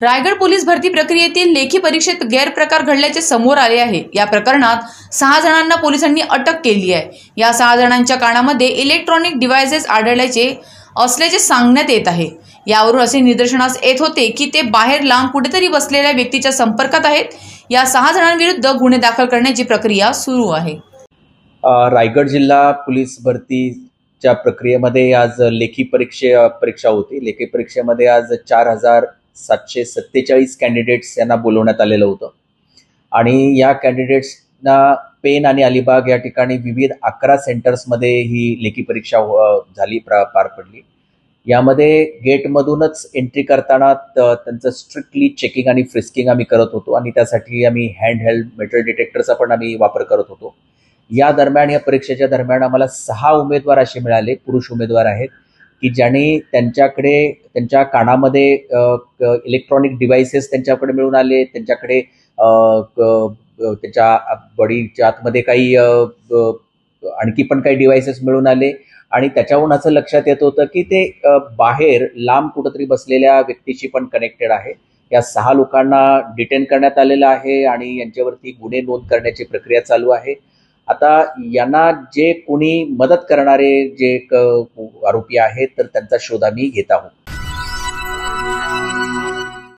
Raigad police भरती प्रक्रियेतील लेखी परीक्षेत गैरप्रकार घडल्याचे समोर आले आहे। या प्रकरणात 6 जणांना पोलिसांनी अटक केली आहे। या 6 जणांच्या कानामध्ये इलेक्ट्रॉनिक डिव्हाइसेस आढळल्याचे असल्याचे सांगण्यात येत आहे। यावरून असे निदर्शनास येत होते की ते बाहेर लांब कुठेतरी बसलेल्या व्यक्तीच्या संपर्कात आहेत। या 6 जणांविरुद्ध गुन्हे दाखल करण्याची प्रक्रिया सुरू आहे। रायगड जिल्हा पोलीस भरतीच्या प्रक्रियेमध्ये आज लेखी परीक्षा होती। लेखी परीक्षेमध्ये आज 4747 कॅन्डिडेट्स यांना बोलवण्यात आलेलं होतं आणि या कॅन्डिडेट्सना पेन आणि अलिबाग या ठिकाणी विविध 11 सेंटर्समध्ये ही लेखी परीक्षा झाली, पार पडली। यामध्ये गेटमधूनच एंट्री करताना त्यांचं स्ट्रिक्टली चेकिंग आणि फ्रिस्किंग आम्ही करत होतो आणि त्यासाठी आम्ही हँडहेल्ड मेटल डिटेक्टरचा पण आम्ही वापर करत होतो। या दरम्यान, या परीक्षेच्या दरम्यान आम्हाला 6 उमेदवार असे मिळाले, पुरुष उमेदवार आहेत, की ज्यांनी त्यांच्या कानामध्ये इलेक्ट्रॉनिक डिव्हाइसेस त्यांच्याकडे मिळून आले। त्यांच्याकडे त्यांच्या बॉडीच्या आतमध्ये काही आणखी पण काही डिव्हाइसेस मिळून आले आणि त्याच्यावरून असं लक्षात येत होतं की ते बाहेर लांब कुठेतरी बसलेल्या व्यक्तीशी पण कनेक्टेड आहे। या 6 लोकांना डिटेन करण्यात आलेलं आहे आणि यांच्यावरती गुन्हे नोंद करण्याची प्रक्रिया चालू आहे। आता यांना जे कोणी मदत करणारे जे आरोपी आहेत तर त्यांचा शोध आम्ही घेत आहोत।